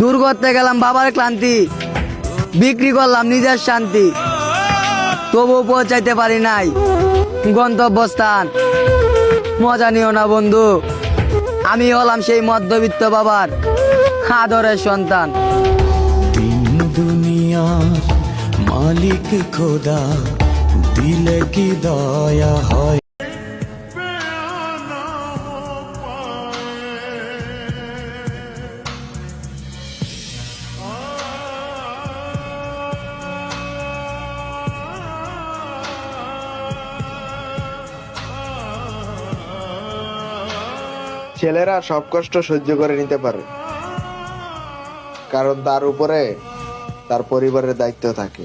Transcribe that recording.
দূর করতে গেলাম বাবার ক্লান্তি, বিক্রি করলাম নিজের শান্তি, তবুও পৌঁছাইতে পারি নাই গন্তব্যস্থান। মজা নিও না বন্ধু, আমি হলাম সেই মধ্যবিত্ত বাবার আদরের সন্তান। তিন দুনিয়ার মালিক খোদা, দিলে কি দয়া হয়। ছেলেরা সব কষ্ট সহ্য করে নিতে পারে, কারণ তার উপরে তার পরিবারের দায়িত্ব থাকে।